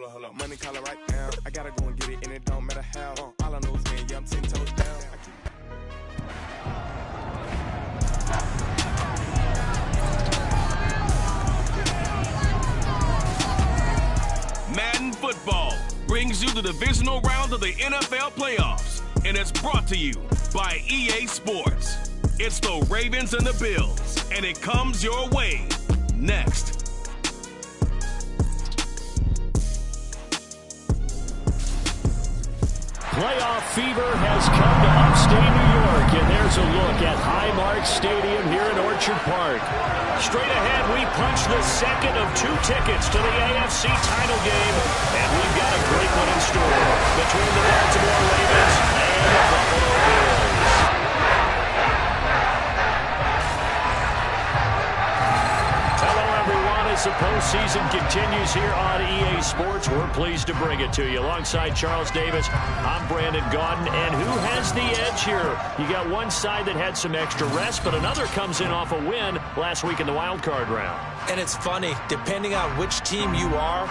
Hold up, money color right now. I gotta go and get it, and it don't matter how. All I know is when, yeah, I'm 10 toes down. Madden Football brings you the divisional round of the NFL playoffs, and it's brought to you by EA Sports. It's the Ravens and the Bills, and it comes your way next. Playoff fever has come to upstate New York, and there's a look at Highmark Stadium here in Orchard Park. Straight ahead, we punch the second of 2 tickets to the AFC title game, and we've got a great one in store between the Baltimore Ravens and the Buffalo Bills. Hello, everyone. As the postseason continues here on EA Sports, we're pleased to bring it to you. Alongside Charles Davis, I'm Brandon Gaudin. And who has the edge here? You got one side that had some extra rest, but another comes in off a win last week in the wild card round. And it's funny, depending on which team you are,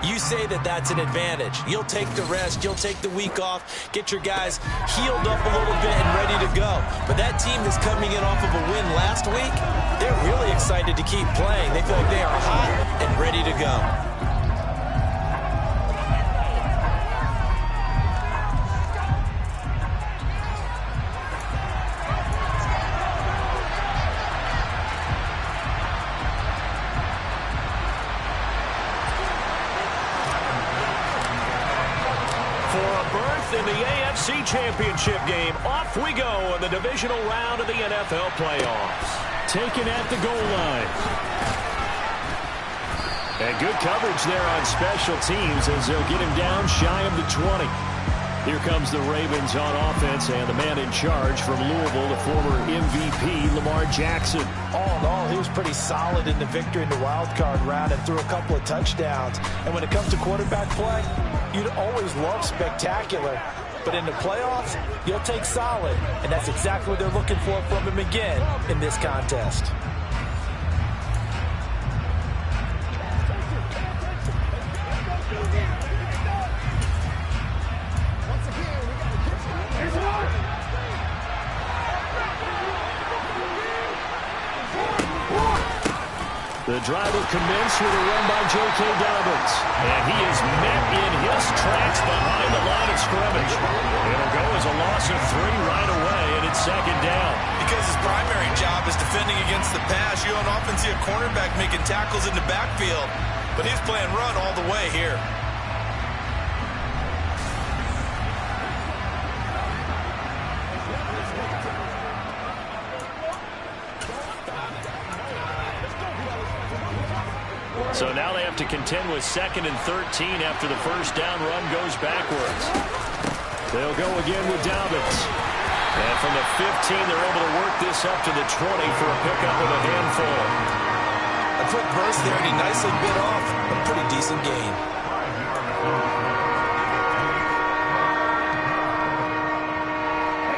you say that that's an advantage. You'll take the rest, you'll take the week off, get your guys healed up a little bit and ready to go. But that team that's coming in off of a win last week, they're really excited to keep playing. They feel like they are hot and ready to go. In the AFC Championship game, off we go in the divisional round of the NFL playoffs. Taken at the goal line. And good coverage there on special teams as they'll get him down shy of the 20. Here comes the Ravens on offense, and the man in charge from Louisville, the former MVP, Lamar Jackson. All in all, he was pretty solid in the victory in the wild card round and threw a couple of touchdowns. And when it comes to quarterback play, you'd always love spectacular. But in the playoffs, you'll take solid. And that's exactly what they're looking for from him again in this contest. The drive will commence with a run by J.K. Dobbins. And he is met in his tracks behind the line of scrimmage. It'll go as a loss of 3 right away, and it's second down. Because his primary job is defending against the pass, you don't often see a cornerback making tackles in the backfield. But he's playing run all the way here. So now they have to contend with 2nd and 13 after the first down run goes backwards. They'll go again with Dobbins. And from the 15, they're able to work this up to the 20 for a pickup of a handful. A quick burst there, and he nicely bit off a pretty decent gain.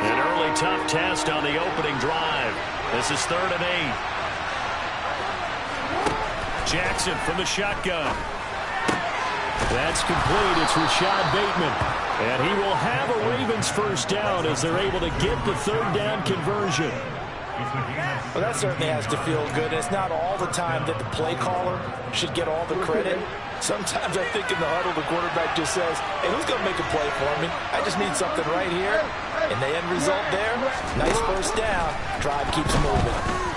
An early tough test on the opening drive. This is 3rd and 8. Jackson from the shotgun. That's complete. It's Rashad Bateman. And he will have a Ravens first down as they're able to get the 3rd down conversion. Well, that certainly has to feel good. It's not all the time that the play caller should get all the credit. Sometimes I think in the huddle, the quarterback just says, hey, who's going to make a play for me? I just need something right here. And the end result there, nice first down. Drive keeps moving.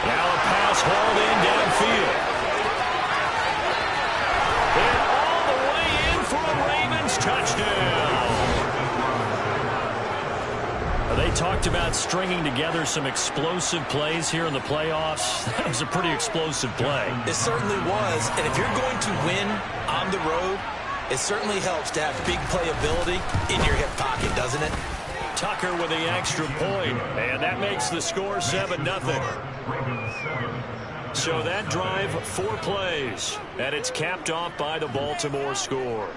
Now a pass hauled in downfield. And all the way in for a Ravens touchdown. They talked about stringing together some explosive plays here in the playoffs. That was a pretty explosive play. It certainly was. And if you're going to win on the road, it certainly helps to have big playability in your hip pocket, doesn't it? Tucker with the extra point, and that makes the score 7-0. So that drive, 4 plays, and it's capped off by the Baltimore score.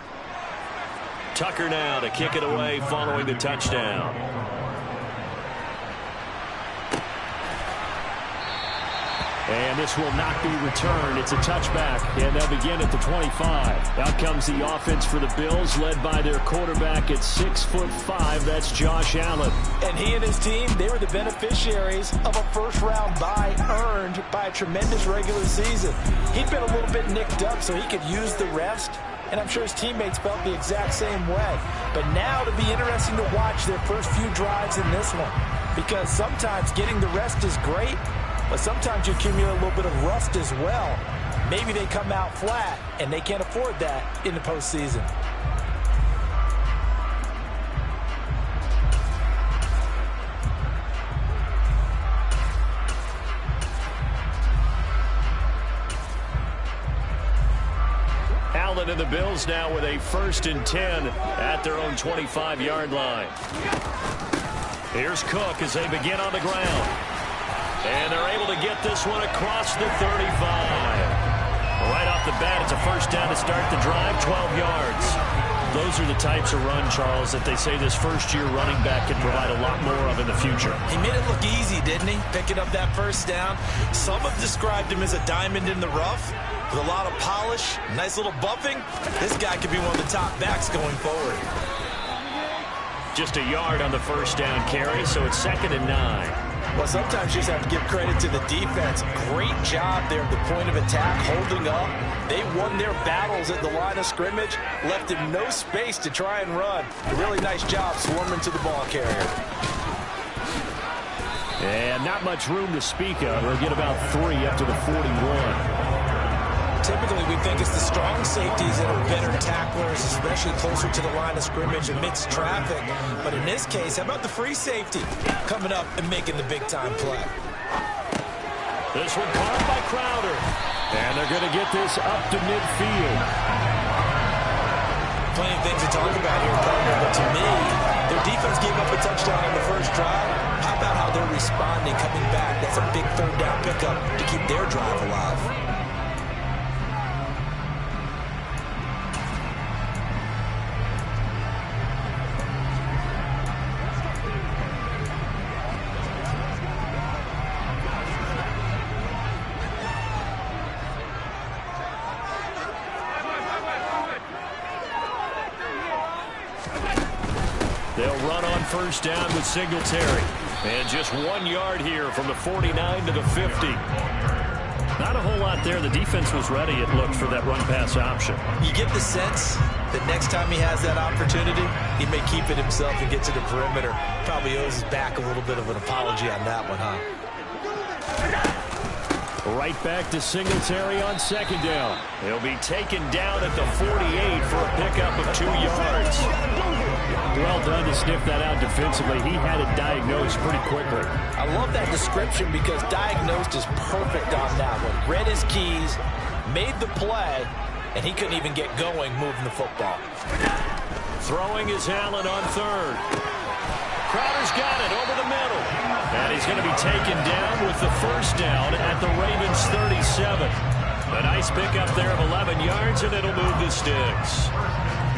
Tucker now to kick it away following the touchdown. And this will not be returned. It's a touchback, and they'll begin at the 25. Out comes the offense for the Bills, led by their quarterback at 6'5". That's Josh Allen. And he and his team, they were the beneficiaries of a first-round bye earned by a tremendous regular season. He'd been a little bit nicked up, so he could use the rest. And I'm sure his teammates felt the exact same way. But now it'll be interesting to watch their first few drives in this one. Because sometimes getting the rest is great, but sometimes you accumulate a little bit of rust as well. Maybe they come out flat, and they can't afford that in the postseason. Allen and the Bills now with a 1st and 10 at their own 25-yard line. Here's Cook as they begin on the ground. And they're able to get this one across the 35. Right off the bat, it's a first down to start the drive, 12 yards. Those are the types of run, Charles, that they say this first-year running back can provide a lot more of in the future. He made it look easy, didn't he? Picking up that first down. Some have described him as a diamond in the rough with a lot of polish, nice little buffing. This guy could be one of the top backs going forward. Just a yard on the first down carry, so it's 2nd and 9. Well, sometimes you just have to give credit to the defense. Great job there at the point of attack, holding up. They won their battles at the line of scrimmage, left him no space to try and run. A really nice job swarming to the ball carrier. And not much room to speak of. They'll get about 3 up to the 41. Typically, we think it's the strong safeties that are better tacklers, especially closer to the line of scrimmage amidst traffic. But in this case, how about the free safety coming up and making the big-time play? This one caught by Crowder. And they're going to get this up to midfield. Plenty of things to talk about here, partner, but to me, their defense gave up a touchdown on the first drive. How about how they're responding, coming back? That's a big third down pickup to keep their drive alive. They'll run on first down with Singletary. And just 1 yard here from the 49 to the 50. Not a whole lot there. The defense was ready, it looked, for that run-pass option. You get the sense that next time he has that opportunity, he may keep it himself and get to the perimeter. Probably owes his back a little bit of an apology on that one, huh? Right back to Singletary on 2nd down. He'll be taken down at the 48 for a pickup of 2 yards. Well done to sniff that out defensively. He had it diagnosed pretty quickly. I love that description because diagnosed is perfect on that one. Read his keys, made the play, and he couldn't even get going moving the football. Throwing is Allen on 3rd. Crowder's got it over the middle. And he's going to be taken down with the first down at the Ravens 37. A nice pickup there of 11 yards, and it'll move the sticks.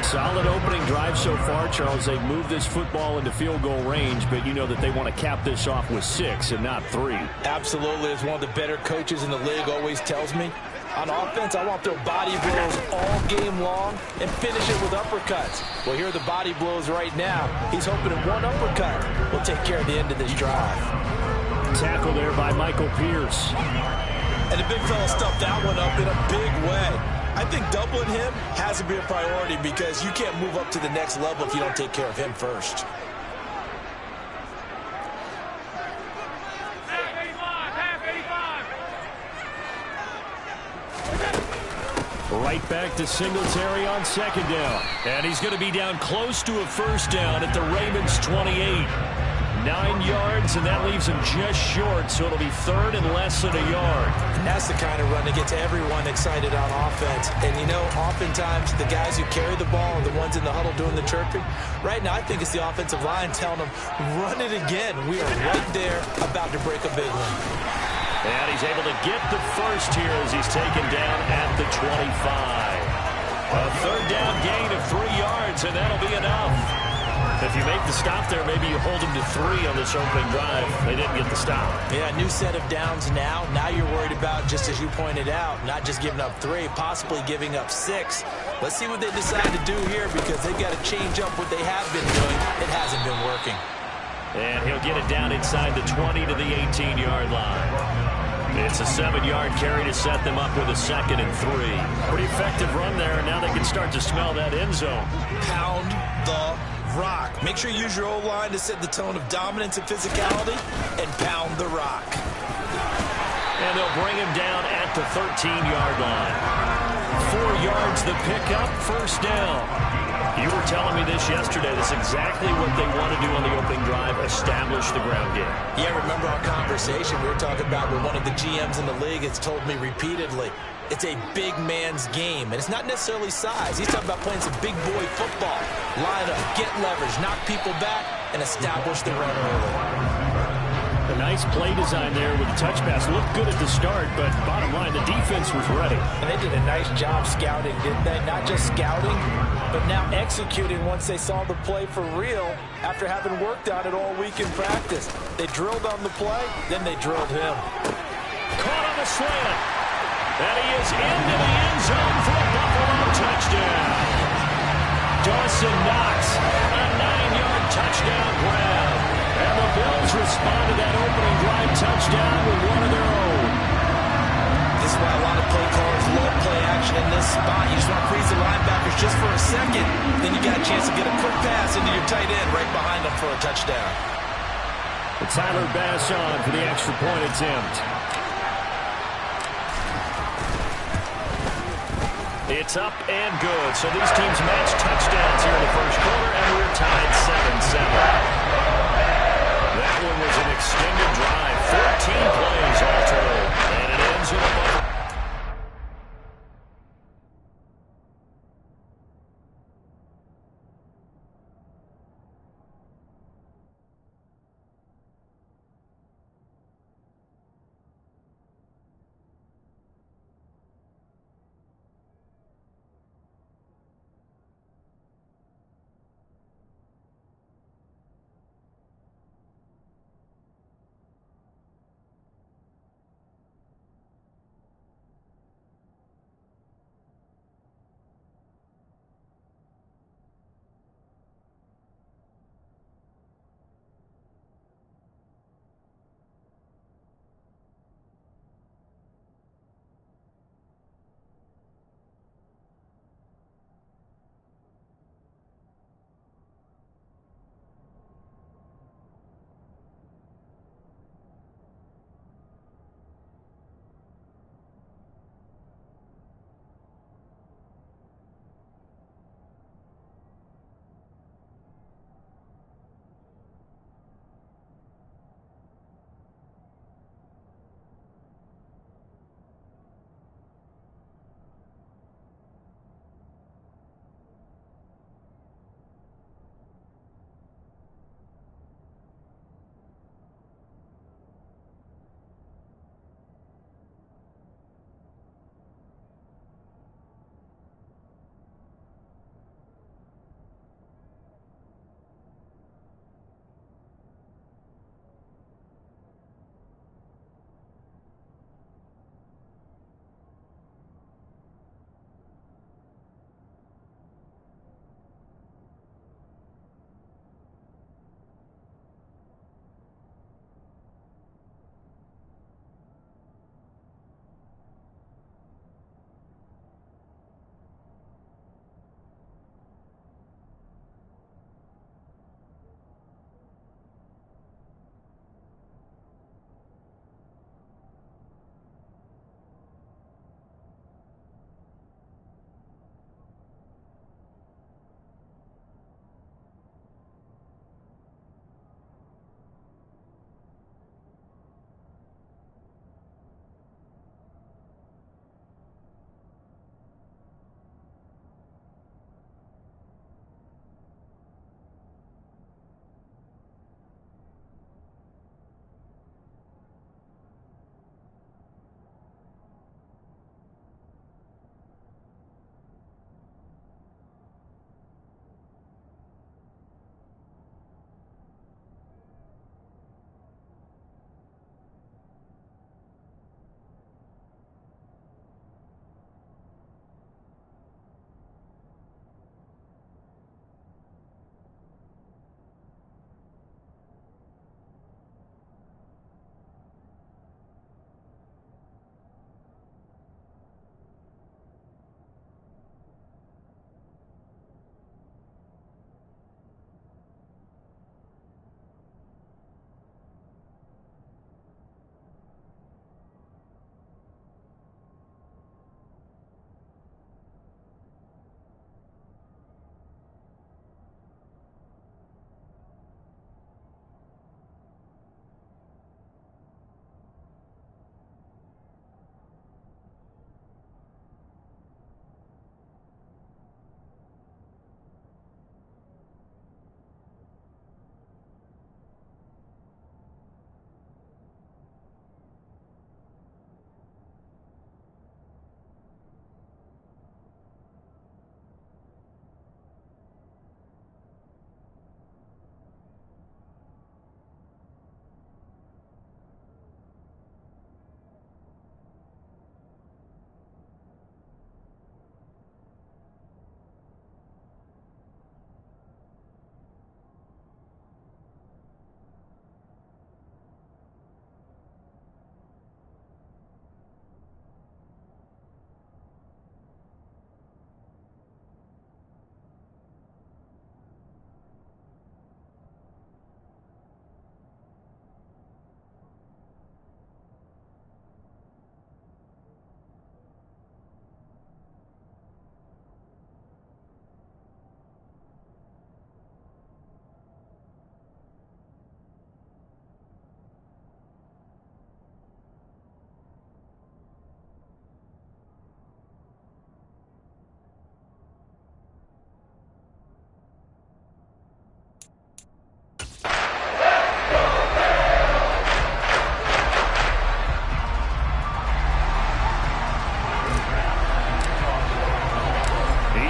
Solid opening drive so far, Charles. They've moved this football into field goal range, but you know that they want to cap this off with 6 and not 3. Absolutely. As one of the better coaches in the league always tells me, on offense, I want their body blows all game long and finish it with uppercuts. Well, here are the body blows right now. He's hoping that one uppercut will take care of the end of this drive. Tackle there by Michael Pierce. And the big fella stuffed that one up in a big way. I think doubling him has to be a priority because you can't move up to the next level if you don't take care of him first. Right back to Singletary on 2nd down. And he's going to be down close to a first down at the Ravens 28. 9 yards, and that leaves him just short, so it'll be 3rd and less than a yard. And that's the kind of run that gets everyone excited on offense. And, you know, oftentimes the guys who carry the ball are the ones in the huddle doing the chirping. Right now, I think it's the offensive line telling them, run it again. We are right there about to break a big one. And he's able to get the first here as he's taken down at the 25. A 3rd down gain of 3 yards, and that'll be enough. If you make the stop there, maybe you hold them to 3 on this opening drive. They didn't get the stop. Yeah, new set of downs now. Now you're worried about, just as you pointed out, not just giving up 3, possibly giving up 6. Let's see what they decide to do here because they've got to change up what they have been doing. It hasn't been working. And he'll get it down inside the 20 to the 18-yard line. It's a 7-yard carry to set them up with a 2nd and 3. Pretty effective run there. Now they can start to smell that end zone. Pound the rock. Make sure you use your O-line to set the tone of dominance and physicality and pound the rock. And they'll bring him down at the 13-yard line. 4 yards the pickup, first down. You were telling me this yesterday. That's exactly what they want to do on the opening drive, establish the ground game. Yeah, remember our conversation we were talking about with one of the GMs in the league has told me repeatedly, it's a big man's game, and it's not necessarily size. He's talking about playing some big boy football. Line up, get leverage, knock people back, and establish the run early. A nice play design there with the touch pass. Looked good at the start, but bottom line, the defense was ready. And they did a nice job scouting, didn't they? Not just scouting, but now executing once they saw the play for real after having worked on it all week in practice. They drilled on the play, then they drilled him. Caught on the slant. And he is into the end zone for a Buffalo touchdown. Dawson Knox, a 9-yard touchdown grab. And the Bills respond to that opening drive touchdown with one of their own. This is why a lot of play callers love play action in this spot. You just want to freeze the linebackers just for a second. Then you got a chance to get a quick pass into your tight end right behind them for a touchdown. Tyler Bass on for the extra point attempt. It's up and good. So these teams match touchdowns here in the first quarter, and we're tied 7-7. That one was an extended drive. 14 plays all told. And it ends with a Buffalo.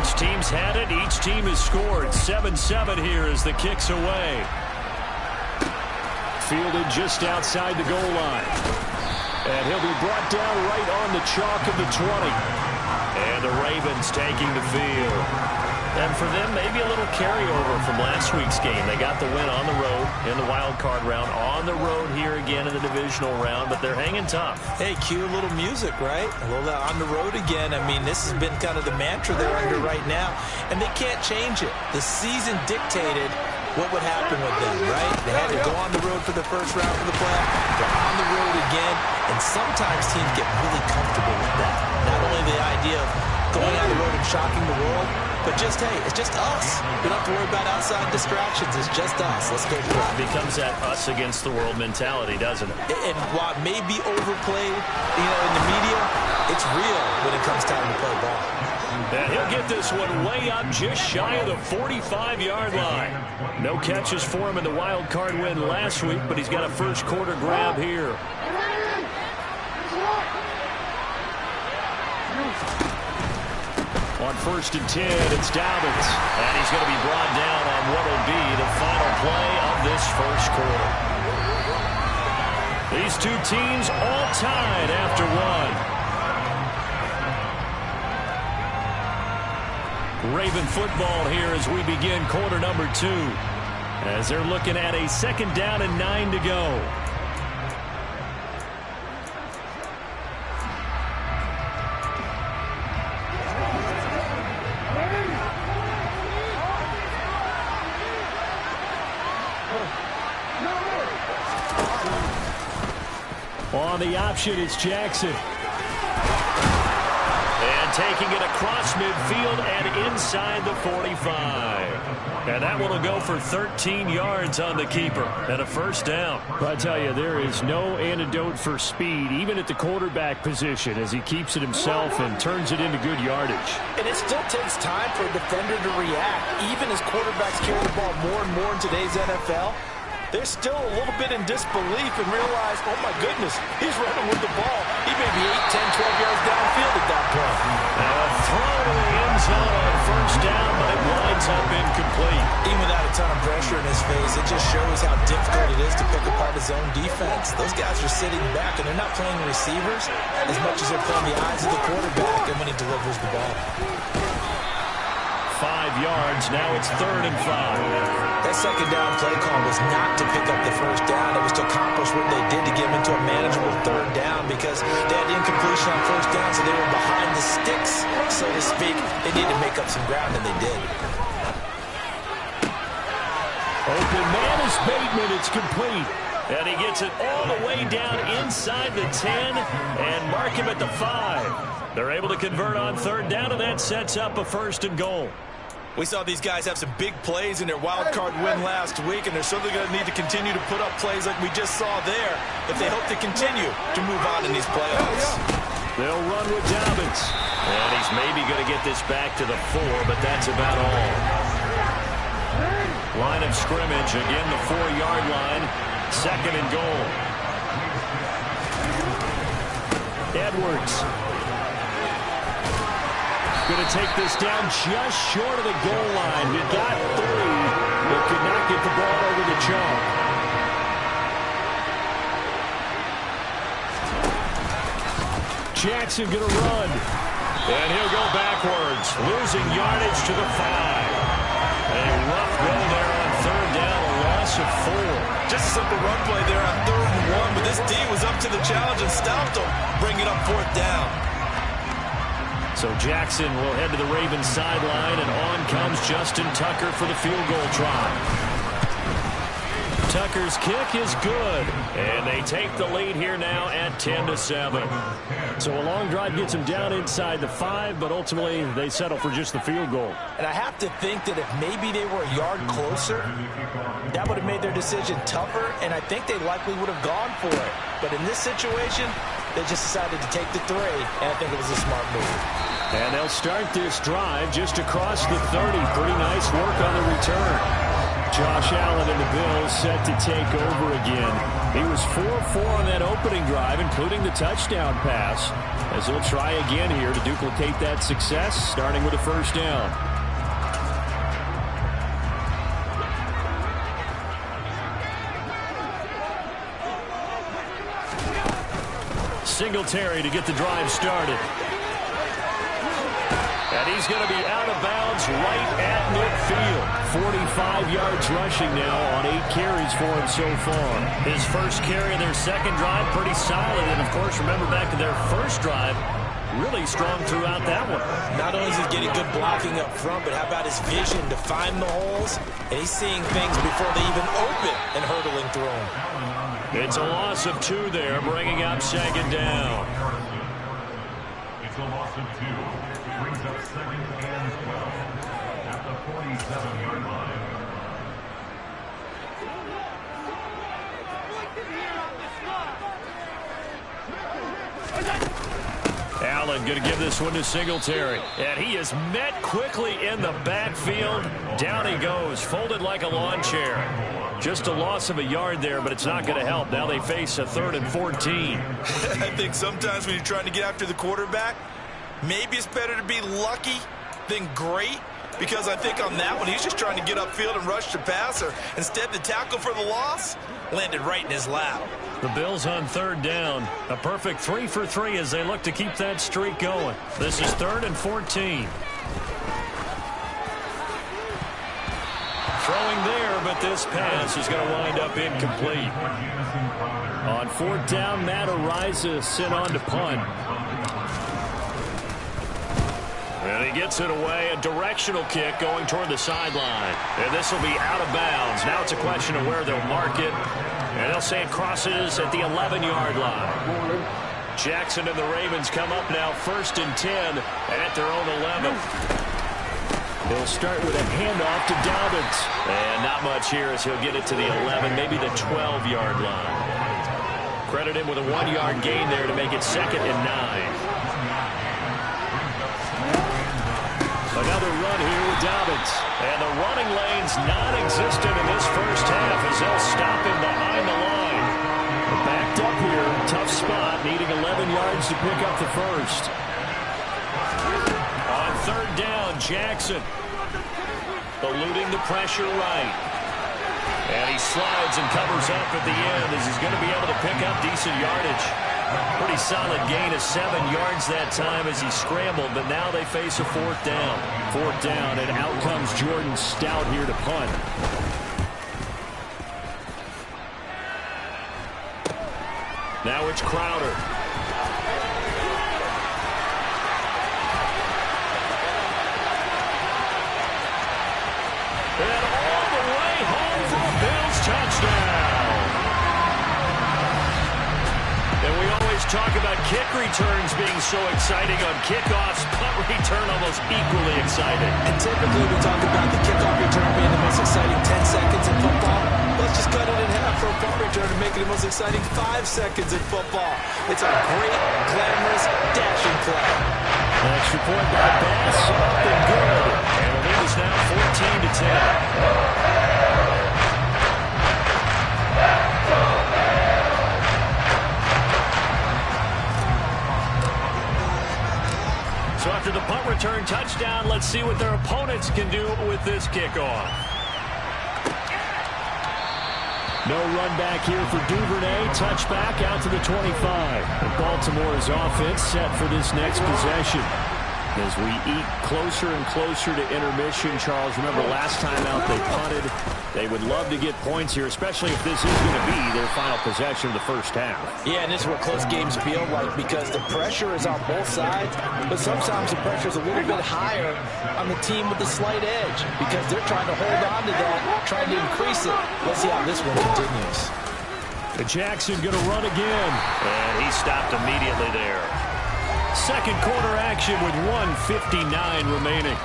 Each team's had it. Each team has scored. 7-7 here as the kick's away. Fielded just outside the goal line. And he'll be brought down right on the chalk of the 20. And the Ravens taking the field. And for them, maybe a little carryover from last week's game. They got the win on the road in the wild card round. On the road here again in the divisional round, but they're hanging tough. Hey, cue a little music, right? A little on the road again. I mean, this has been kind of the mantra they're under right now, and they can't change it. The season dictated what would happen with them, right? They had to go on the road for the first round of the playoff. They're on the road again, and sometimes teams get really comfortable with that. Not only the idea of going on the road and shocking the world, but just, hey, it's just us. We don't have to worry about outside distractions. It's just us. Let's go play. It becomes that us against the world mentality, doesn't it? And while it may be overplayed, in the media, it's real when it comes time to play ball. And he'll get this one way up just shy of the 45-yard line. No catches for him in the wild card win last week, but he's got a first quarter grab here. On 1st and 10, it's Dobbins. And he's going to be brought down on what will be the final play of this first quarter. These two teams all tied after one. Raven football here as we begin quarter number 2. As they're looking at a 2nd down and 9 to go. On the option, it's Jackson. And taking it across midfield and inside the 45. And that one will go for 13 yards on the keeper and a first down. I tell you, there is no antidote for speed, even at the quarterback position, as he keeps it himself and turns it into good yardage. And it still takes time for a defender to react. Even as quarterbacks carry the ball more and more in today's NFL, they're still a little bit in disbelief and realize, oh my goodness, he's running with the ball. He may be 8, 10, 12 yards downfield at that point. And a throw to the end zone on first down, but it winds up incomplete. Even without a ton of pressure in his face, it just shows how difficult it is to pick apart his own defense. Those guys are sitting back, and they're not playing receivers as much as they're playing the eyes of the quarterback and when he delivers the ball. 5 yards, now it's 3rd and 5. That 2nd down play call was not to pick up the first down. It was to accomplish what they did to get him into a manageable 3rd down because they had incompletion on first down, so they were behind the sticks, so to speak. They needed to make up some ground, and they did. Open man is Bateman. It's complete. And he gets it all the way down inside the 10 and mark him at the 5. They're able to convert on 3rd down, and that sets up a 1st and goal. We saw these guys have some big plays in their wild card win last week, and they're certainly going to need to continue to put up plays like we just saw there if they hope to continue to move on in these playoffs. They'll run with Dobbins. And he's maybe going to get this back to the 4, but that's about all. Line of scrimmage, again the 4-yard line. 2nd and goal. Edwards. Going to take this down just short of the goal line. He got 3, but could not get the ball over the chalk. Jackson going to run. And he'll go backwards, losing yardage to the 5. A rough go there on 3rd down, a loss of 4. Just a simple run play there on 3rd and 1, but this D was up to the challenge and stopped him, bringing up 4th down. So Jackson will head to the Ravens sideline, and on comes Justin Tucker for the field goal try. Tucker's kick is good, and they take the lead here now at 10-7. So a long drive gets them down inside the 5, but ultimately they settle for just the field goal. And I have to think that if maybe they were a yard closer, that would have made their decision tougher, and I think they likely would have gone for it. But in this situation, they just decided to take the 3, and I think it was a smart move. And they'll start this drive just across the 30. Pretty nice work on the return. Josh Allen and the Bills set to take over again. He was 4-4 on that opening drive, including the touchdown pass, as he'll try again here to duplicate that success, starting with a first down. Singletary to get the drive started. And he's going to be out of bounds right at midfield. 45 yards rushing now on 8 carries for him so far. His first carry of their second drive, pretty solid. And, of course, remember back to their first drive, really strong throughout that one. Not only is he getting good blocking up front, but how about his vision to find the holes? And he's seeing things before they even open and hurdling through them. It's a loss of 2 there, bringing up second down. It's a loss of 2. Brings up second and 12 at the 47-yard line. Allen going to give this one to Singletary. And he is met quickly in the backfield. Down he goes, folded like a lawn chair. Just a loss of a yard there, but it's not going to help. Now they face a 3rd and 14. I think sometimes when you're trying to get after the quarterback, maybe it's better to be lucky than great, because I think on that one, he's just trying to get upfield and rush the passer. Instead, the tackle for the loss landed right in his lap. The Bills on 3rd down. A perfect 3 for 3 as they look to keep that streak going. This is 3rd and 14. Throwing there, but this pass is going to wind up incomplete. On 4th down, Matt Ariza sent on to punt. And he gets it away, a directional kick going toward the sideline. And this will be out of bounds. Now it's a question of where they'll mark it. And they'll say it crosses at the 11-yard line. Jackson and the Ravens come up now 1st and 10 and at their own 11. They'll start with a handoff to Dobbins. And not much here as he'll get it to the 11, maybe the 12-yard line. Credit him with a 1-yard gain there to make it 2nd and 9. Another run here with Dobbins. And the running lane's non-existent in this first half as they'll stop him behind the line. They're backed up here. Tough spot, needing 11 yards to pick up the first. On 3rd down, Jackson. Eluding the pressure right. And he slides and covers up at the end as he's going to be able to pick up decent yardage. Pretty solid gain of 7 yards that time as he scrambled, but now they face a 4th down. 4th down, and out comes Jordan Stout here to punt. Now it's Crowder. And all the way home for a Bills touchdown. And we always talk about kick returns being so exciting on kickoffs. Punt return almost equally exciting. And typically we talk about the kickoff return being the most exciting 10 seconds in football. Let's just cut it in half for a punt return and make it the most exciting 5 seconds in football. It's a great, glamorous, dashing play. Extra point by Bass, up and good. And the lead is now 14 to 10. So after the punt return touchdown, let's see what their opponents can do with this kickoff. No run back here for Duvernay. Touchback out to the 25. And Baltimore's offense set for this next possession. As we eat closer and closer to intermission, Charles, remember last time out they punted. They would love to get points here, especially if this is going to be their final possession of the first half. Yeah, and this is what close games feel like because the pressure is on both sides, but sometimes the pressure is a little bit higher on the team with the slight edge because they're trying to hold on to that, trying to increase it. Let's see how this one continues. Jackson going to run again, and he stopped immediately there. Second quarter action with 1:59 remaining.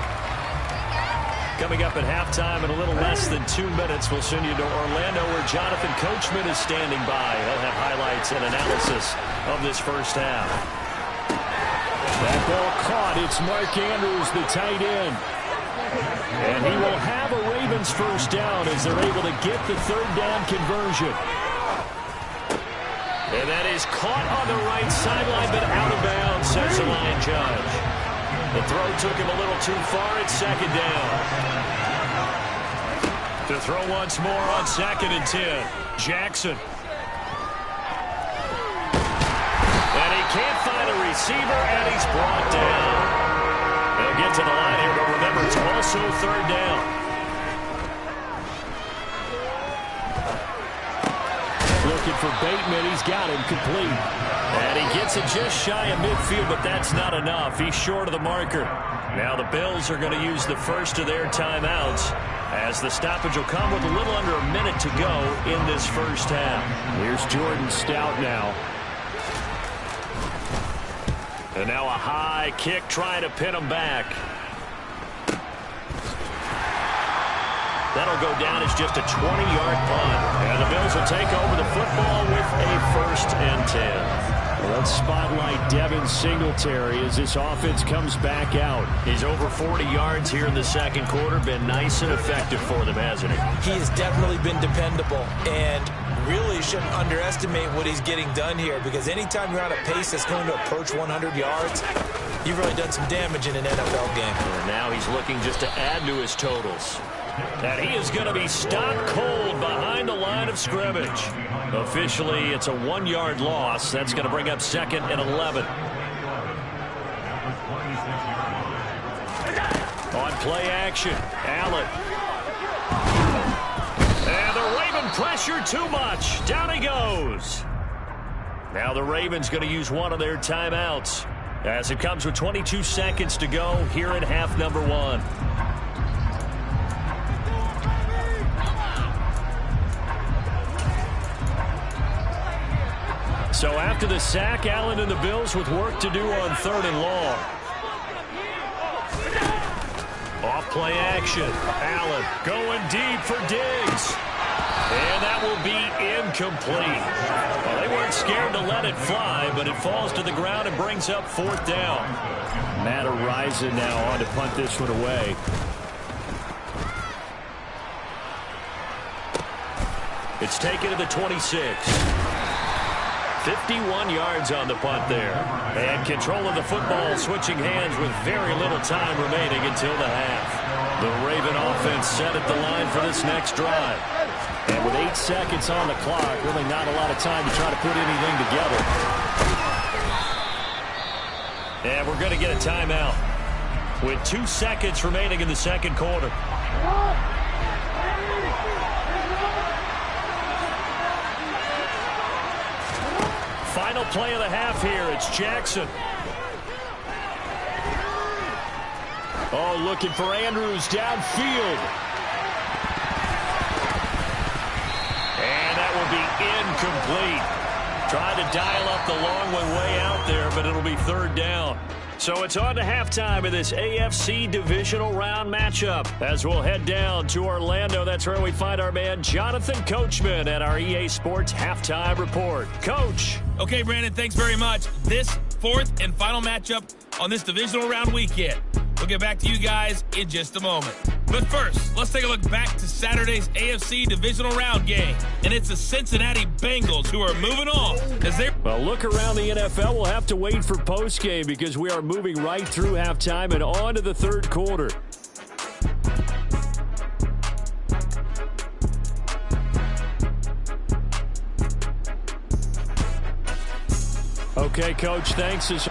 Coming up at halftime in a little less than 2 minutes, we'll send you to Orlando where Jonathan Coachman is standing by. He'll have highlights and analysis of this first half. That ball caught. It's Mark Andrews, the tight end. And he will have a Ravens first down as they're able to get the third down conversion. And that is caught on the right sideline, but out of bounds, says the line judge. The throw took him a little too far. It's second down. To throw once more on 2nd and 10. Jackson. And he can't find a receiver, and he's brought down. They'll get to the line here, but remember, it's also third down. Looking for Bateman. He's got him complete. And he gets it just shy of midfield, but that's not enough. He's short of the marker. Now the Bills are going to use the first of their timeouts as the stoppage will come with a little under a minute to go in this first half. Here's Jordan Stout now. And now a high kick trying to pin him back. That'll go down as just a 20-yard punt. And the Bills will take over the football with a 1st and 10. Let's spotlight Devin Singletary as this offense comes back out. He's over 40 yards here in the second quarter. Been nice and effective for them, hasn't he? He has definitely been dependable, and really shouldn't underestimate what he's getting done here, because anytime you're on a pace that's going to approach 100 yards, you've really done some damage in an NFL game. And now he's looking just to add to his totals. And he is going to be stopped cold behind the line of scrimmage. Officially, it's a 1-yard loss. That's going to bring up 2nd and 11. On play action, Allen. And the Raven pressure too much. Down he goes. Now the Ravens going to use one of their timeouts as it comes with 22 seconds to go here in half number 1. So after the sack, Allen and the Bills with work to do on 3rd and long. Off play action. Allen going deep for Diggs. And that will be incomplete. Well, they weren't scared to let it fly, but it falls to the ground and brings up 4th down. Matt Araiza now on to punt this one away. It's taken to the 26. 51 yards on the punt there. And control of the football switching hands with very little time remaining until the half. The Raven offense set at the line for this next drive. And with 8 seconds on the clock, really not a lot of time to try to put anything together. And we're going to get a timeout with 2 seconds remaining in the second quarter. Final play of the half here. It's Jackson. Oh, looking for Andrews downfield. And that will be incomplete. Trying to dial up the long one way out there, but it'll be 3rd down. So it's on to halftime of this AFC Divisional Round matchup as we'll head down to Orlando. That's where we find our man Jonathan Coachman at our EA Sports Halftime Report. Coach. Okay, Brandon, thanks very much. This 4th and final matchup on this Divisional Round weekend. We'll get back to you guys in just a moment. But first, let's take a look back to Saturday's AFC Divisional Round game. And it's the Cincinnati Bengals who are moving on as they... Well, look around the NFL. We'll have to wait for postgame because we are moving right through halftime and on to the 3rd quarter. Okay, Coach, thanks.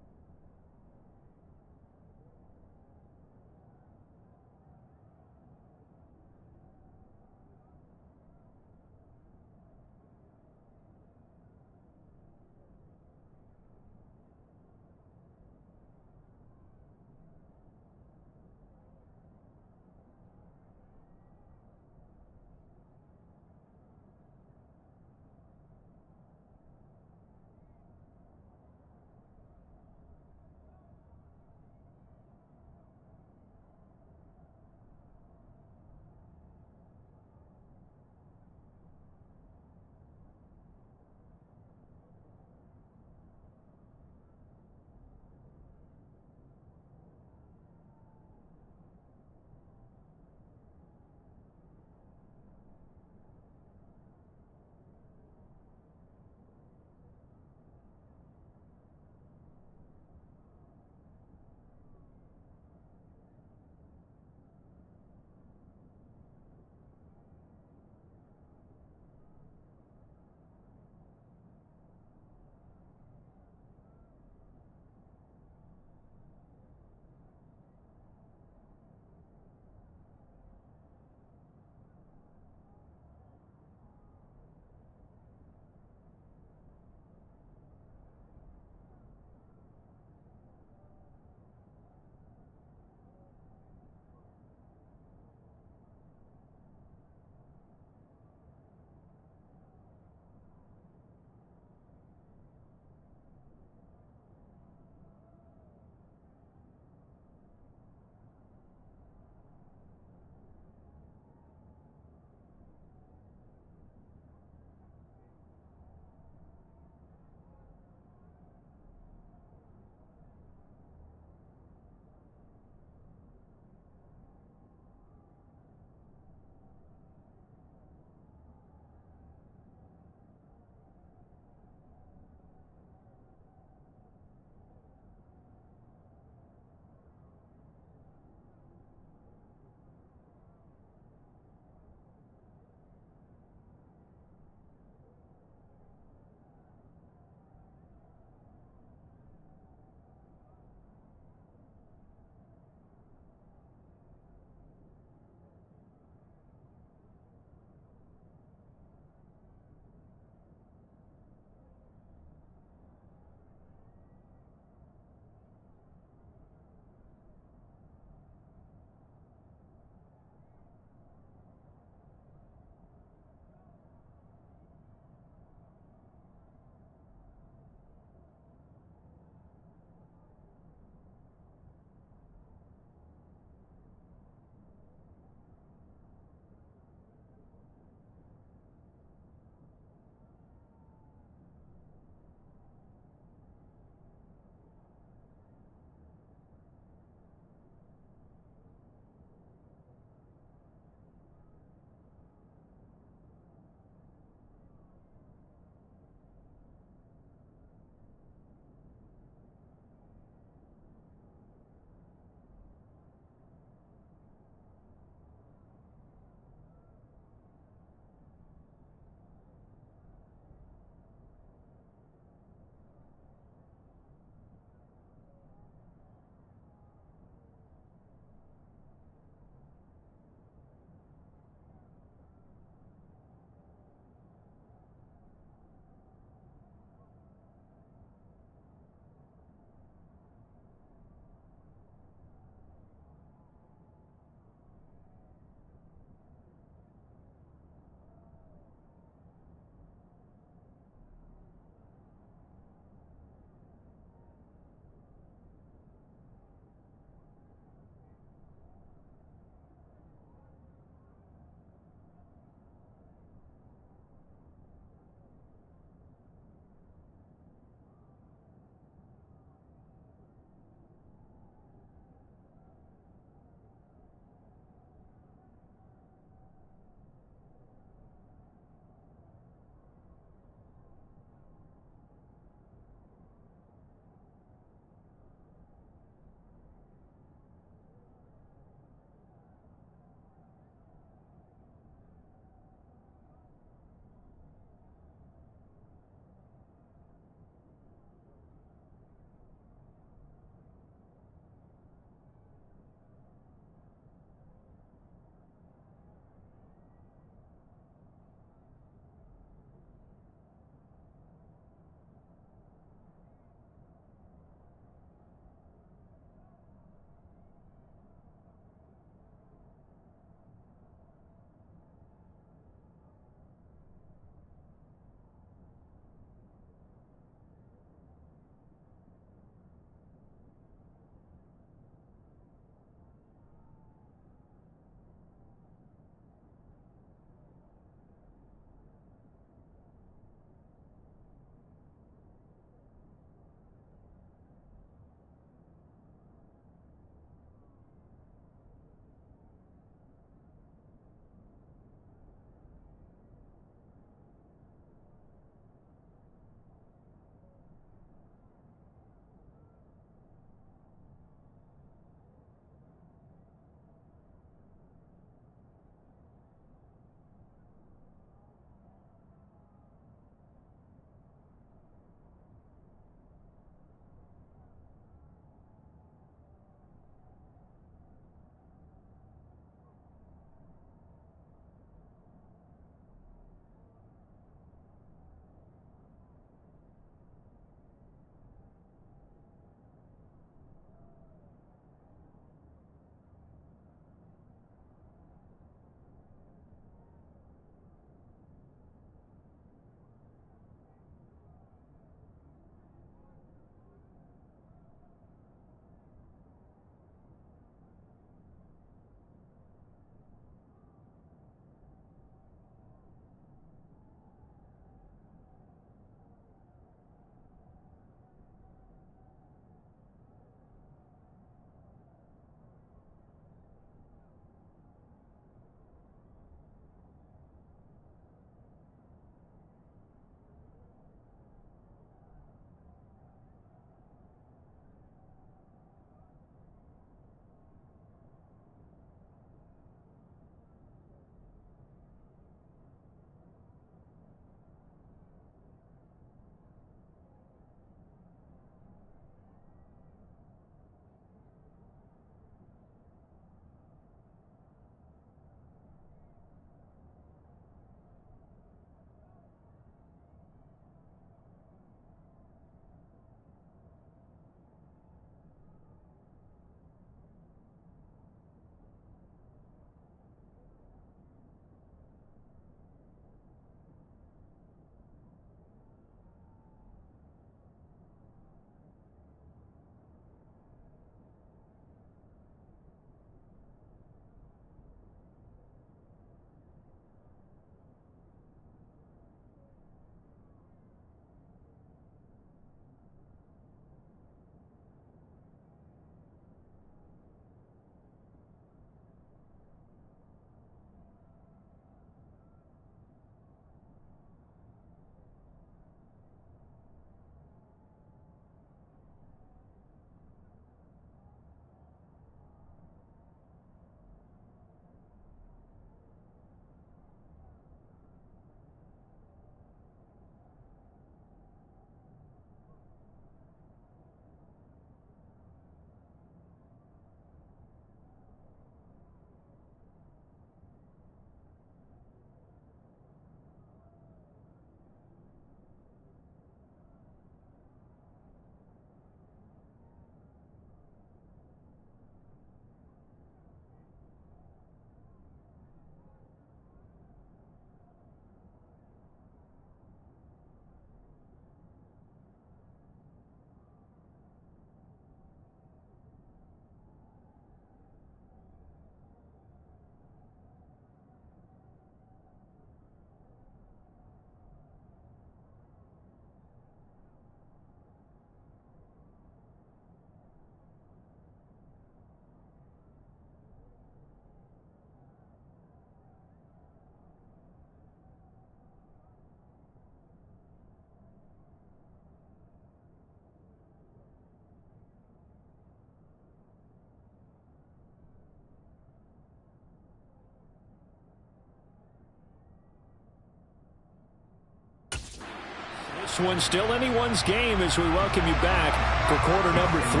close one. Still anyone's game as we welcome you back for quarter number 3.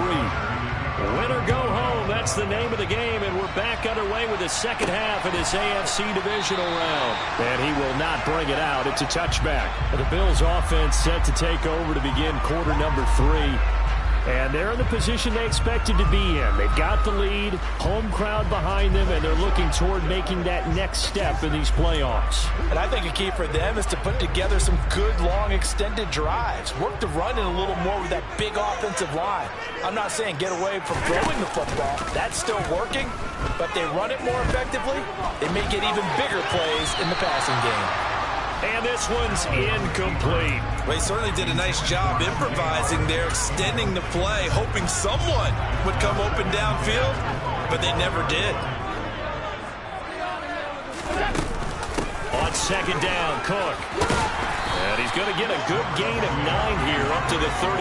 Win or go home, that's the name of the game, and we're back underway with the second half of this AFC Divisional round. And he will not bring it out. It's a touchback. The Bills offense set to take over to begin quarter number 3. And they're in the position they expected to be in. They've got the lead, home crowd behind them, and they're looking toward making that next step in these playoffs. And I think a key for them is to put together some good, long, extended drives. Work the run in a little more with that big offensive line. I'm not saying get away from throwing the football. That's still working. But if they run it more effectively, they may get even bigger plays in the passing game. And this one's incomplete. Well, he certainly did a nice job improvising there, extending the play, hoping someone would come open downfield, but they never did. On second down, Cook. And he's going to get a good gain of 9 here, up to the 34.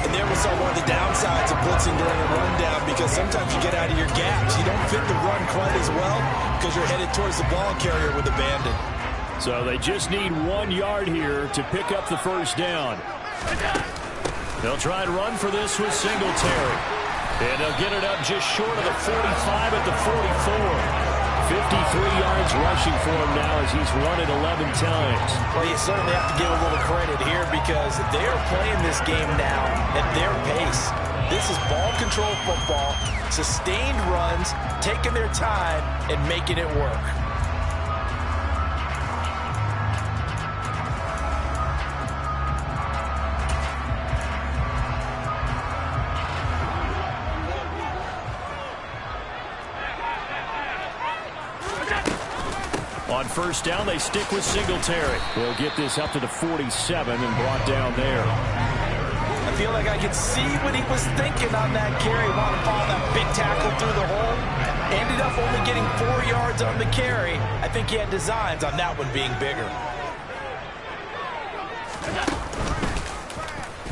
And there we saw one of the downsides of blitzing during a rundown, because sometimes you get out of your gaps. You don't fit the run quite as well because you're headed towards the ball carrier with abandon. So they just need 1 yard here to pick up the first down. They'll try and run for this with Singletary. And they'll get it up just short of the 45 at the 44. 53 yards rushing for him now as he's run it 11 times. Well, you certainly have to give a little credit here because they are playing this game now at their pace. This is ball control football, sustained runs, taking their time, and making it work. On first down, they stick with Singletary. They'll get this up to the 47 and brought down there. I feel like I could see what he was thinking on that carry. Want to follow that big tackle through the hole. Ended up only getting 4 yards on the carry. I think he had designs on that one being bigger.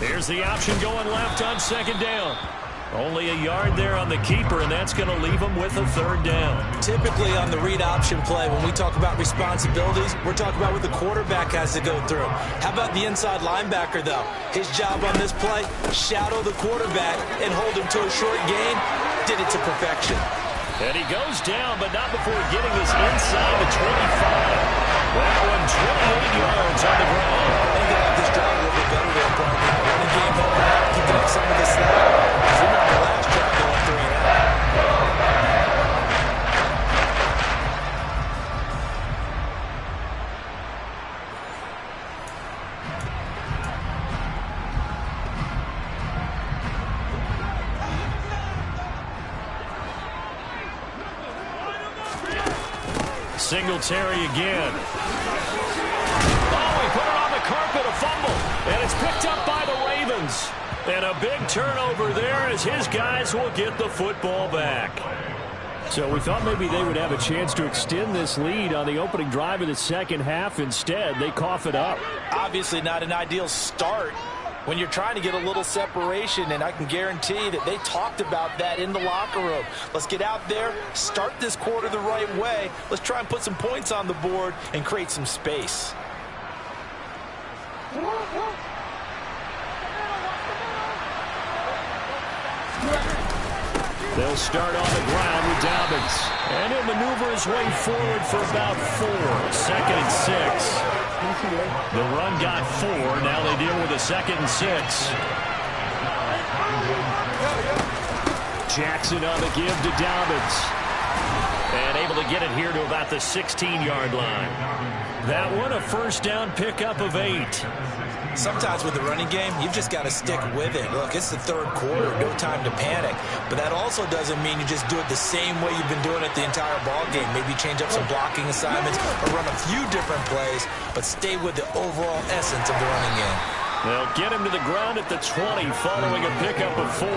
Here's the option going left on second down. Only a yard there on the keeper, and that's going to leave him with a third down. Typically on the read option play, when we talk about responsibilities, we're talking about what the quarterback has to go through. How about the inside linebacker, though? His job on this play, shadow the quarterback and hold him to a short gain. Did it to perfection. And he goes down, but not before getting this inside the 25. That one, 28 yards on the ground. I think they like this drive a little bit better there, Brian. Running game helping out, picking up some of the slack. Because remember the last drive, they went 3 and out. Singletary again. Oh, he put it on the carpet, a fumble. And it's picked up by the Ravens. And a big turnover there as his guys will get the football back. So we thought maybe they would have a chance to extend this lead on the opening drive of the second half. Instead, they cough it up. Obviously not an ideal start when you're trying to get a little separation, and I can guarantee that they talked about that in the locker room. Let's get out there, start this quarter the right way. Let's try and put some points on the board and create some space. They'll start on the ground with Dobbins. And he'll maneuver his way forward for about 4. 2nd and 6. The run got 4. Now they deal with a 2nd and 6. Jackson on the give to Dobbins. And able to get it here to about the 16-yard line. That one, a first down pickup of 8. Sometimes with the running game, you've just got to stick with it. Look, it's the third quarter, no time to panic. But that also doesn't mean you just do it the same way you've been doing it the entire ball game. Maybe change up some blocking assignments or run a few different plays, but stay with the overall essence of the running game. They'll get him to the ground at the 20 following a pickup of 4.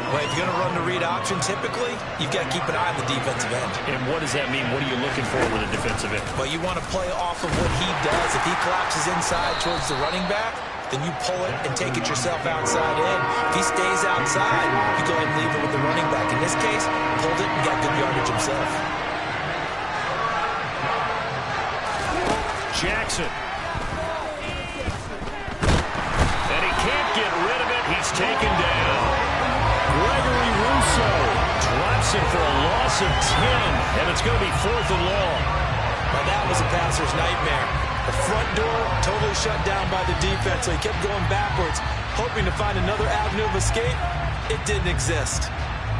Well, if you're going to run the read option, typically, you've got to keep an eye on the defensive end. And what does that mean? What are you looking for with a defensive end? Well, you want to play off of what he does. If he collapses inside towards the running back, then you pull it and take it yourself outside in. If he stays outside, you go ahead and leave it with the running back. In this case, pulled it and got good yardage himself. Jackson. loss of 10, and it's going to be 4th and long. Now that was a passer's nightmare. The front door totally shut down by the defense, so he kept going backwards, hoping to find another avenue of escape. It didn't exist.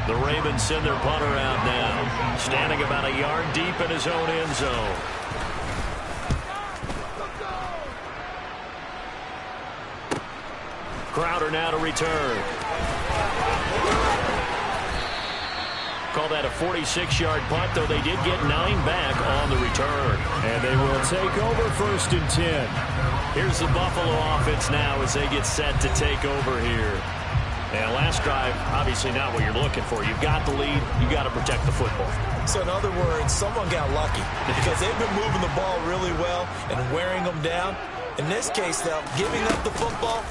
The Ravens send their punter out now, standing about a yard deep in his own end zone. Crowder now to return. Call that a 46-yard punt, though they did get 9 back on the return. And they will take over 1st and 10. Here's the Buffalo offense now as they get set to take over here. And last drive, obviously not what you're looking for. You've got the lead. You've got to protect the football. So in other words, someone got lucky because they've been moving the ball really well and wearing them down. In this case, though, giving up the football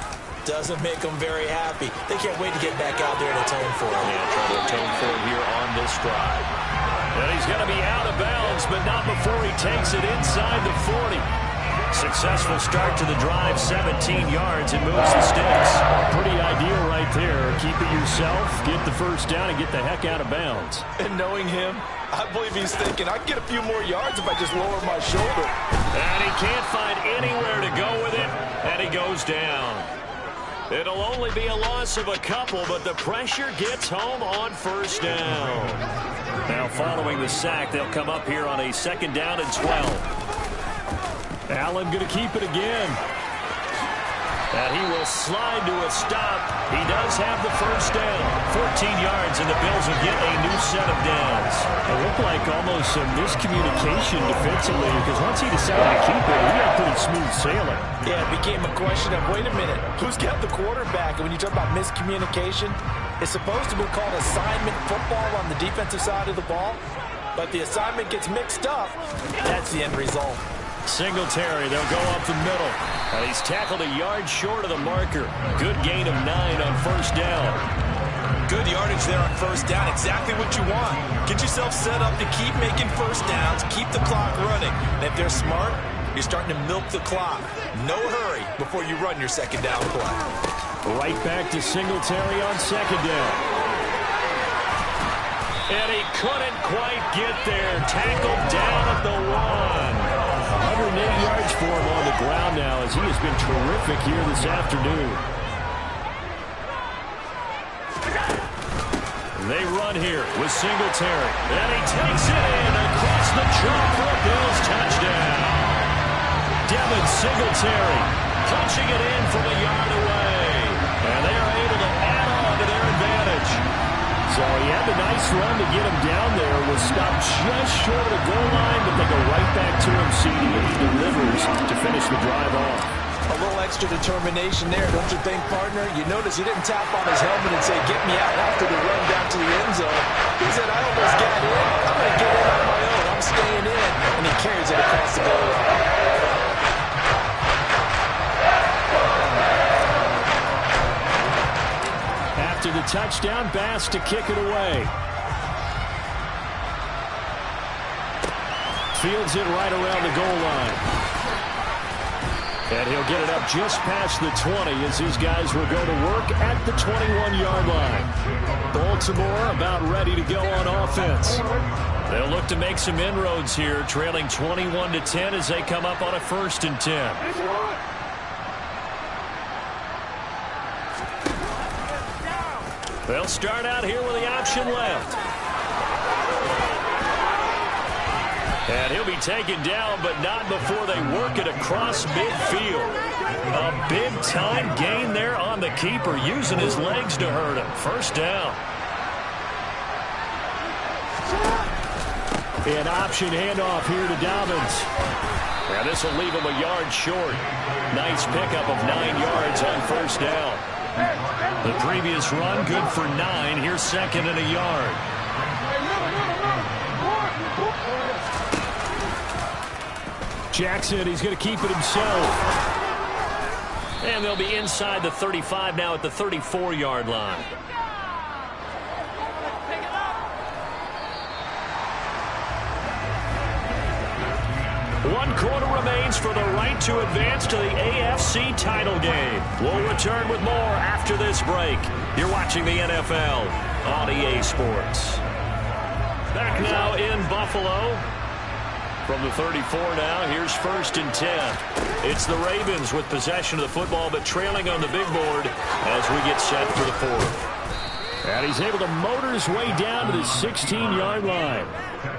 doesn't make them very happy. They can't wait to get back out there and atone for it. Yeah, try to atone for it here on this drive. And he's going to be out of bounds, but not before he takes it inside the 40. Successful start to the drive, 17 yards, and moves the sticks. Pretty ideal right there. Keep it yourself, get the first down, and get the heck out of bounds. And knowing him, I believe he's thinking, I can get a few more yards if I just lower my shoulder. And he can't find anywhere to go with it, and he goes down. It'll only be a loss of a couple, but the pressure gets home on 1st down. Now following the sack, they'll come up here on a 2nd down and 12. Allen going to keep it again. And he will slide to a stop. He does have the 1st down. 14 yards, and the Bills will get a new set of downs. It looked like almost some miscommunication defensively because once he decided to keep it, he had pretty smooth sailing. Yeah, it became a question of, wait a minute, who's got the quarterback? And when you talk about miscommunication, it's supposed to be called assignment football on the defensive side of the ball. But the assignment gets mixed up. That's the end result. Singletary, they'll go up the middle. And he's tackled a yard short of the marker. Good gain of 9 on 1st down. Good yardage there on 1st down. Exactly what you want. Get yourself set up to keep making 1st downs, keep the clock running. And if they're smart, you're starting to milk the clock. No hurry before you run your 2nd down play. Right back to Singletary on 2nd down. And he couldn't quite get there. Tackled down at the 1. 108 yards for him on the ground now as he has been terrific here this afternoon. They run here with Singletary. And he takes it in across the chalk for a Bills touchdown. Devin Singletary punching it in from a yard away. And they are able to add on to their advantage. So he had the nice run to get him down there, was stopped just short of the goal line, but they go right back to him, CD, and he delivers to finish the drive off. A little extra determination there, don't you think, partner? You notice he didn't tap on his helmet and say, get me out after the run down to the end zone. He said, I almost got in. I'm going to get in on my own. I'm staying in. And he carries it across the goal line. After the touchdown, Bass to kick it away. Fields it right around the goal line. And he'll get it up just past the 20 as his guys will go to work at the 21-yard line. Baltimore about ready to go on offense. They'll look to make some inroads here, trailing 21-10 as they come up on a 1st and 10. They'll start out here with the option left. And he'll be taken down, but not before they work it across midfield. A big-time gain there on the keeper, using his legs to hurt him. 1st down. An option handoff here to Dobbins. Now this will leave him a yard short. Nice pickup of 9 yards on 1st down. The previous run, good for 9. Here's 2nd and a yard. Jackson, he's going to keep it himself. And they'll be inside the 35 now at the 34-yard line. One quarter remains for the right to advance to the AFC title game. We'll return with more after this break. You're watching the NFL on EA Sports. Back now in Buffalo. From the 34 now, here's 1st and 10. It's the Ravens with possession of the football, but trailing on the big board as we get set for the 4th. And he's able to motor his way down to the 16-yard line.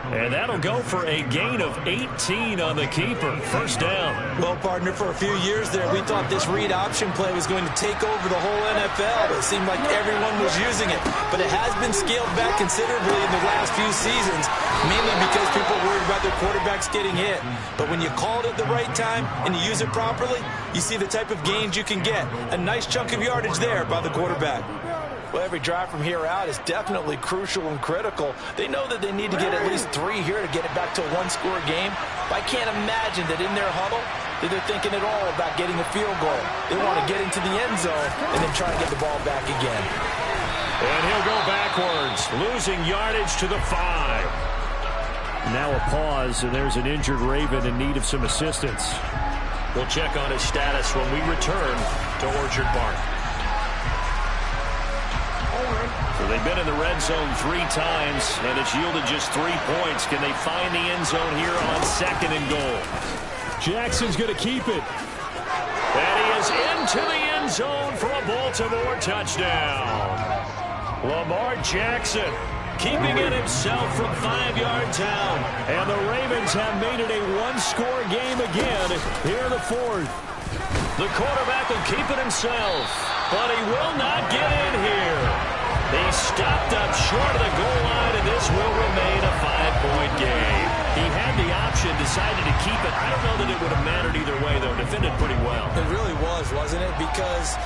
And that'll go for a gain of 18 on the keeper. 1st down. Well, partner, for a few years there, we thought this read option play was going to take over the whole NFL. It seemed like everyone was using it. But it has been scaled back considerably in the last few seasons, mainly because people are worried about their quarterbacks getting hit. But when you call it at the right time and you use it properly, you see the type of gains you can get. A nice chunk of yardage there by the quarterback. Well, every drive from here out is definitely crucial and critical. They know that they need to get at least 3 here to get it back to a one-score game. But I can't imagine that in their huddle that they're thinking at all about getting a field goal. They want to get into the end zone and then try to get the ball back again. And he'll go backwards, losing yardage to the 5. Now a pause, and there's an injured Raven in need of some assistance. We'll check on his status when we return to Orchard Park. So they've been in the red zone 3 times, and it's yielded just 3 points. Can they find the end zone here on 2nd and goal? Jackson's going to keep it. And he is into the end zone for a Baltimore touchdown. Lamar Jackson keeping it himself from 5 yards out. And the Ravens have made it a one-score game again here in the 4th. The quarterback will keep it himself, but he will not get in here. He stopped up short of the goal line, and this will remain a 5-point game. He had the option, decided to keep it. I don't know that it would have mattered either way, though. Defended pretty well. It really was, wasn't it? Because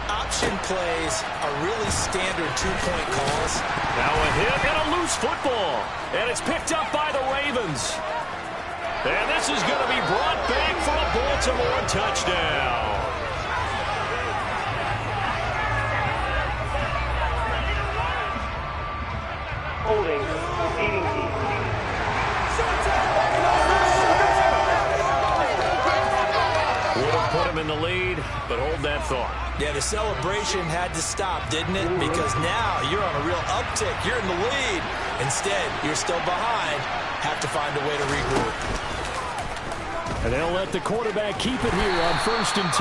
option plays are really standard 2-point calls. Now a hit and a loose football. And it's picked up by the Ravens. And this is going to be brought back for a Baltimore touchdown. Holding, eating team. Would have put him in the lead, but hold that thought. Yeah, the celebration had to stop, didn't it? Because now you're on a real uptick. You're in the lead. Instead, you're still behind. Have to find a way to regroup. And they'll let the quarterback keep it here on 1st and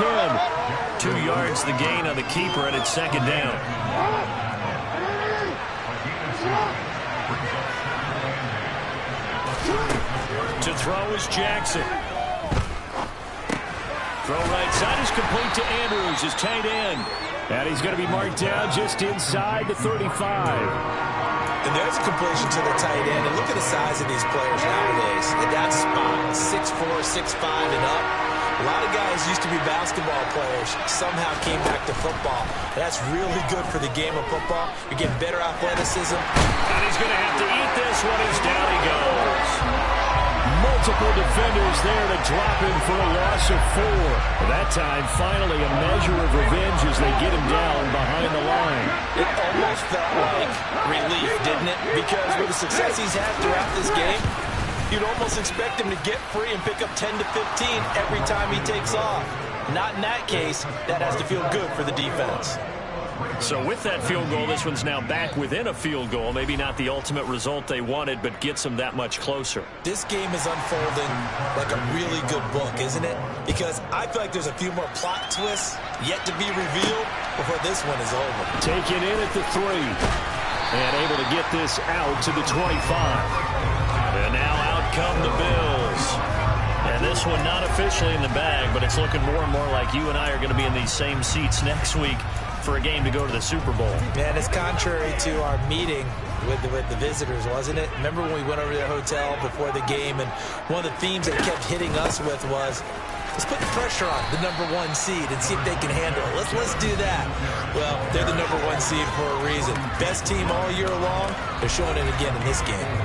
10. 2 yards the gain on the keeper, and it's 2nd down. To throw is Jackson. Throw right side is complete to Andrews, his tight end. And he's going to be marked down just inside the 35. And there's a completion to the tight end. And look at the size of these players nowadays. At that spot, 6'4", 6'5", and up. A lot of guys used to be basketball players, somehow came back to football. That's really good for the game of football. You're getting better athleticism. And he's going to have to eat this one as down he goes. Multiple defenders there to drop him for a loss of 4. That time, finally, a measure of revenge as they get him down behind the line. It almost felt like relief, didn't it? Because with the success he's had throughout this game, you'd almost expect him to get free and pick up 10 to 15 every time he takes off. Not in that case. That has to feel good for the defense. So with that field goal, this one's now back within a field goal. Maybe not the ultimate result they wanted, but gets them that much closer. This game is unfolding like a really good book, isn't it? Because I feel like there's a few more plot twists yet to be revealed before this one is over. Taken in at the 3. And able to get this out to the 25. And now out come the Bills. And this one not officially in the bag, but it's looking more and more like you and I are going to be in these same seats next week for a game to go to the Super Bowl. Man, it's contrary to our meeting with the visitors, wasn't it? Remember when we went over to their hotel before the game, and one of the themes they kept hitting us with was, let's put the pressure on the #1 seed and see if they can handle it. Let's do that. Well, they're the #1 seed for a reason. Best team all year long. They're showing it again in this game.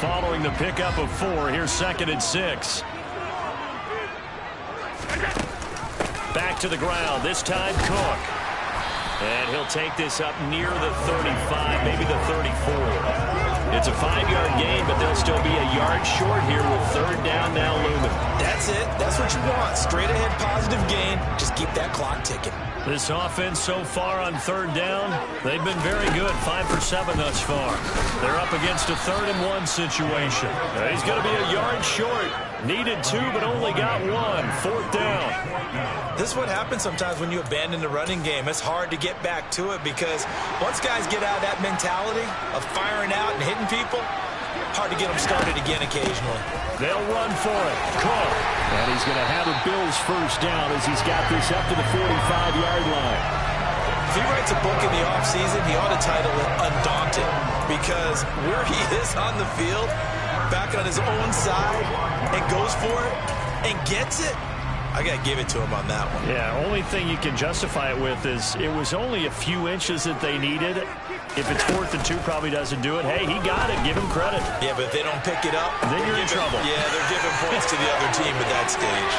Following the pickup of 4, here's 2nd and 6. Back to the ground, this time Cook. And he'll take this up near the 35, maybe the 34. It's a 5-yard gain, but they'll still be a yard short here with third down now looming. That's it. That's what you want. Straight ahead positive gain. Just keep that clock ticking. This offense so far on third down, they've been very good. 5 for 7 thus far. They're up against a 3rd-and-1 situation. He's going to be a yard short. Needed 2, but only got 1. 4th down. This is what happens sometimes when you abandon the running game. It's hard to get back to it because once guys get out of that mentality of firing out and hitting people, hard to get them started again occasionally. They'll run for it. Cook. And he's going to have a Bills first down as he's got this up to the 45-yard line. If he writes a book in the offseason, he ought to title it Undaunted, because where he is on the field, back on his own side, and goes for it and gets it, I got to give it to him on that one. Yeah, only thing you can justify it with is it was only a few inches that they needed. If it's 4th and 2, probably doesn't do it. Hey, he got it. Give him credit. Yeah, but if they don't pick it up, then you're in trouble. Yeah, they're giving points to the other team at that stage.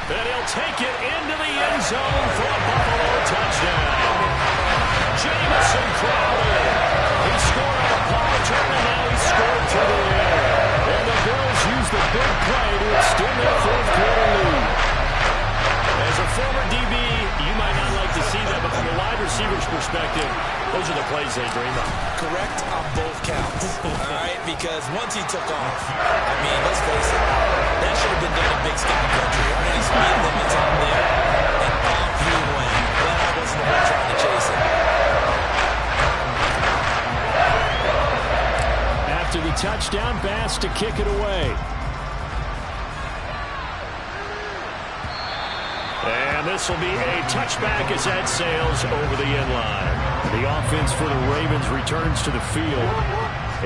And he'll take it into the end zone for a Buffalo touchdown. Jamison Crowder. He scored on a punt return, and now he scored through the air. And the Bills use the big play to extend their 4th-quarter lead. As a former DB, you might not like to see that, but from a wide receiver's perspective, those are the plays they dream of. Correct on both counts. All right, because once he took off, I mean, let's face it, that should have been done in Big Sky Country. How many speed limits on there? And off he went. Glad I wasn't the one trying to chase it. After the touchdown, Bass to kick it away. And this will be a touchback as that sails over the end line. The offense for the Ravens returns to the field.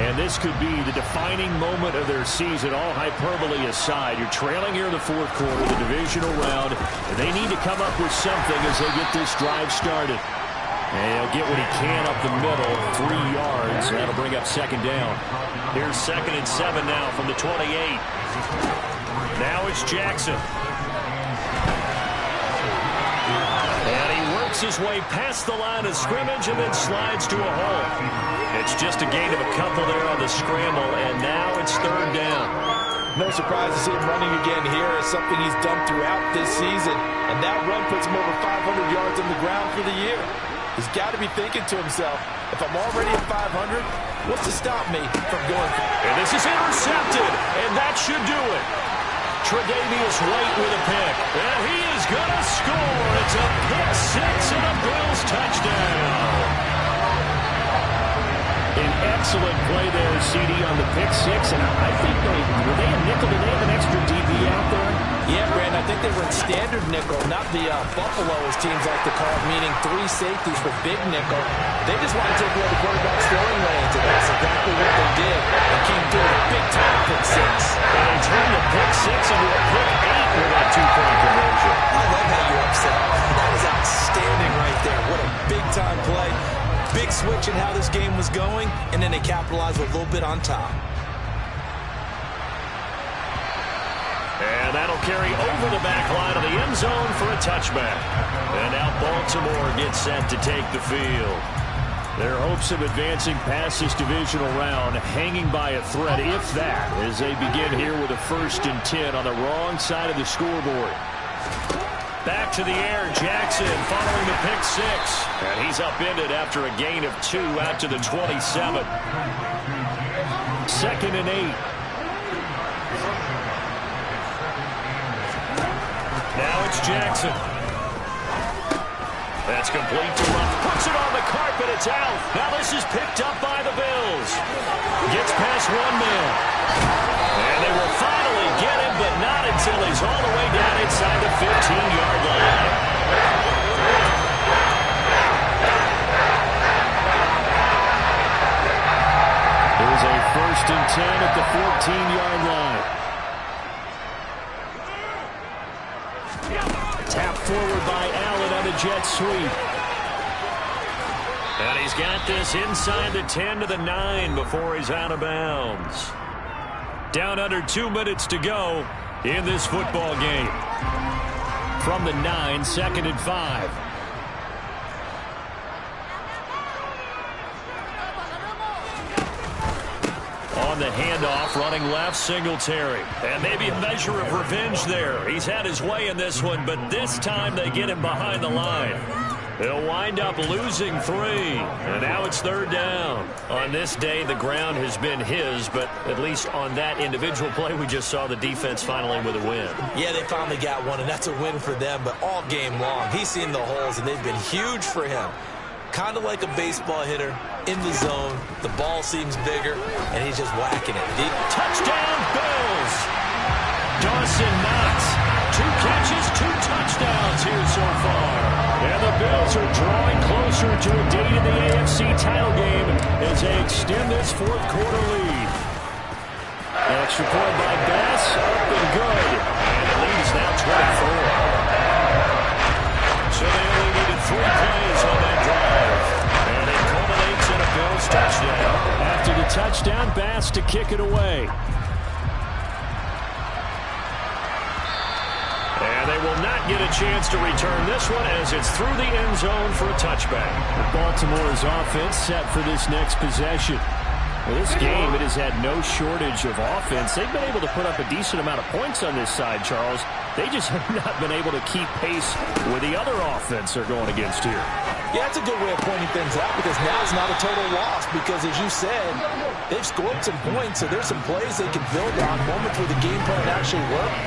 And this could be the defining moment of their season, all hyperbole aside. You're trailing here in the 4th quarter, the divisional round. And they need to come up with something as they get this drive started. And he'll get what he can up the middle, 3 yards. That'll bring up 2nd down. Here's 2nd and 7 now from the 28. Now it's Jackson. And he works his way past the line of scrimmage and then slides to a hole. It's just a gain of a couple there on the scramble, and now it's 3rd down. No surprise to see him running again here. It's something he's done throughout this season, and that run puts him over 500 yards on the ground for the year. He's got to be thinking to himself, if I'm already at 500, what's to stop me from going? And this is intercepted, and that should do it. Tre'Davious White with a pick, and he is going to score. It's a pick 6 and a Bills touchdown. An excellent play there, CD, on the pick 6, and I think were they a nickel? Did they have an extra DB out there? Yeah, Brandon, I think they were in standard nickel, not the Buffalo, as teams like to call it, meaning 3 safeties for big nickel. They just want to take away the quarterback's throwing lanes, and that's exactly what they did. They came through a big-time pick 6. And they turned the pick 6 into a pick 8 with that 2-point conversion. I love how you're upset. That was outstanding right there. What a big-time play. Big switch in how this game was going, and then they capitalized with a little bit on top. And that'll carry over the back line of the end zone for a touchback. And now Baltimore gets set to take the field. Their hopes of advancing past this divisional round hanging by a thread, if that, as they begin here with a 1st and 10 on the wrong side of the scoreboard. Back to the air, Jackson following the pick 6. And he's upended after a gain of 2 out to the 27. 2nd and 8. Now it's Jackson. That's complete to Ruff. Puts it on the carpet. It's out. Now this is picked up by the Bills. Gets past 1 man. And they will finally get him, but not until he's all the way down inside the 15-yard line. Here's a 1st and 10 at the 14-yard line. Tap forward by Allen on the jet sweep. And he's got this inside the 10 to the 9 before he's out of bounds. Down under 2 minutes to go in this football game. From the 9, 2nd and 5. handoff, running left, Singletary. And maybe a measure of revenge there. He's had his way in this one, but this time they get him behind the line. They'll wind up losing 3, and now it's 3rd down. On this day, the ground has been his, but at least on that individual play, we just saw the defense finally with a win. Yeah, they finally got one, and that's a win for them, but all game long, he's seen the holes, and they've been huge for him. Kind of like a baseball hitter in the zone. The ball seems bigger, and he's just whacking it. Touchdown, Bills! Dawson Knox. 2 catches, 2 touchdowns here so far. And the Bills are drawing closer to a date in the AFC title game as they extend this 4th quarter lead. Extra point by Bass, up and good. And the lead is now 24. So they only needed 3 plays on that drive. And it culminates in a Bills touchdown. After the touchdown, Bass to kick it away. And they will not get a chance to return this one as it's through the end zone for a touchback. Baltimore's offense set for this next possession. Well, this game, it has had no shortage of offense. They've been able to put up a decent amount of points on this side, Charles. They just have not been able to keep pace with the other offense they're going against here. Yeah, that's a good way of pointing things out because now it's not a total loss because, as you said, they've scored some points, so there's some plays they can build on, moments where the game plan actually worked.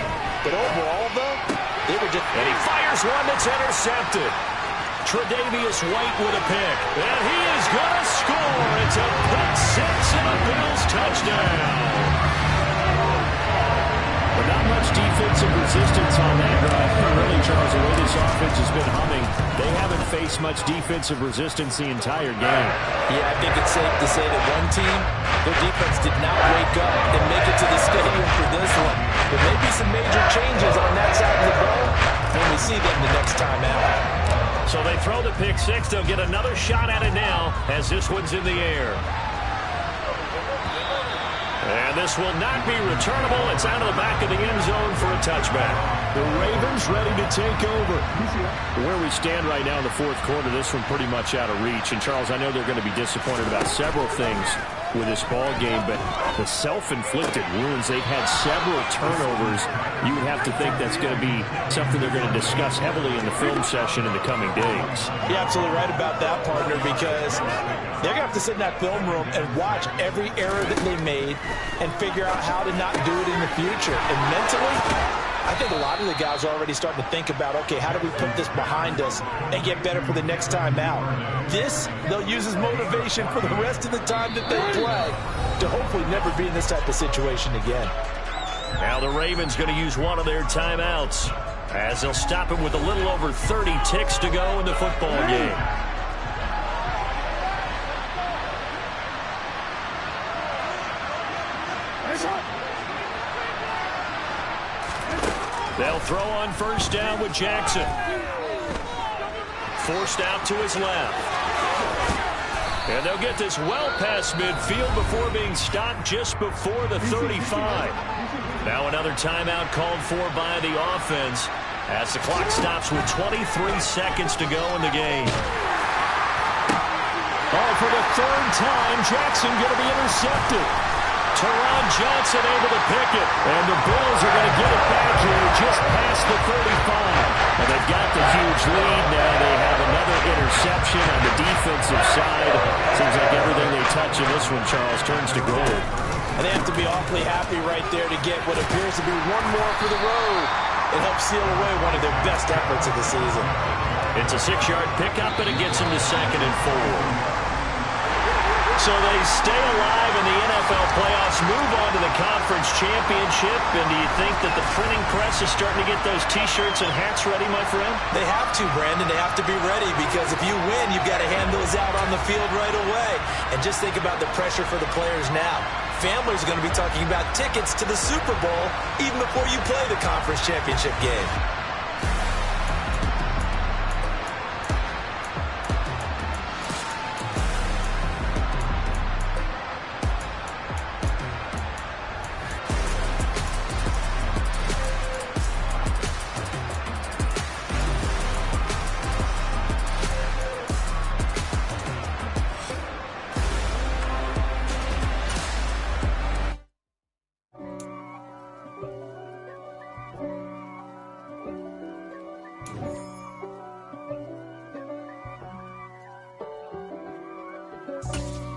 But overall, though, they were just... And he fires one that's intercepted. Tre'Davious White with a pick. And he is going to score. It's a pick 6 and a Bills touchdown. But not much defensive resistance on that drive. Really, Charles, the way this offense has been humming, they haven't faced much defensive resistance the entire game. Yeah, I think it's safe to say that one team, their defense did not wake up and make it to the stadium for this one. There may be some major changes on that side of the ball when we see them the next time out. So they throw the pick 6. They'll get another shot at it now as this one's in the air. And this will not be returnable. It's out of the back of the end zone for a touchback. The Ravens ready to take over. Where we stand right now in the 4th quarter, this one pretty much out of reach. And, Charles, I know they're going to be disappointed about several things with this ball game, but the self-inflicted wounds, they've had several turnovers. You would have to think that's going to be something they're going to discuss heavily in the film session in the coming days. You're absolutely right about that, partner, because they're going to have to sit in that film room and watch every error that they made and figure out how to not do it in the future. And mentally, I think a lot of the guys are already starting to think about, okay, how do we put this behind us and get better for the next time out? This, they'll use as motivation for the rest of the time that they play to hopefully never be in this type of situation again. Now the Ravens going to use one of their timeouts as they'll stop it with a little over 30 ticks to go in the football game. They'll throw on 1st down with Jackson. Forced out to his left. And they'll get this well past midfield before being stopped just before the 35. Now another timeout called for by the offense as the clock stops with 23 seconds to go in the game. Oh, for the 3rd time, Jackson going to be intercepted. Teron Johnson able to pick it. And the Bills are going to get it back here just past the 35. And they've got the huge lead now. They have another interception on the defensive side. Seems like everything they touch in this one, Charles, turns to gold. And they have to be awfully happy right there to get what appears to be one more for the road. It helps seal away one of their best efforts of the season. It's a 6-yard pickup, and it gets them to 2nd and 4. So they stay alive in the NFL playoffs, move on to the conference championship. And do you think that the printing press is starting to get those T-shirts and hats ready, my friend? They have to, Brandon. They have to be ready because if you win, you've got to hand those out on the field right away. And just think about the pressure for the players now. Families are going to be talking about tickets to the Super Bowl even before you play the conference championship game.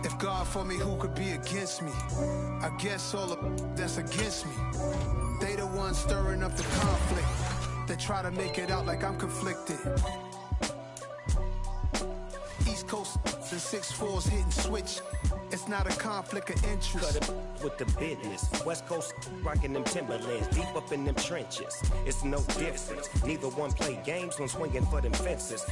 If God for me, who could be against me? I guess all the that's against me. They the ones stirring up the conflict. They try to make it out like I'm conflicted. East Coast and 6'4s hitting switch. It's not a conflict of interest. Cut it with the business. West Coast rocking them Timberlands, deep up in them trenches. It's no difference. Neither one play games when swinging for them fences.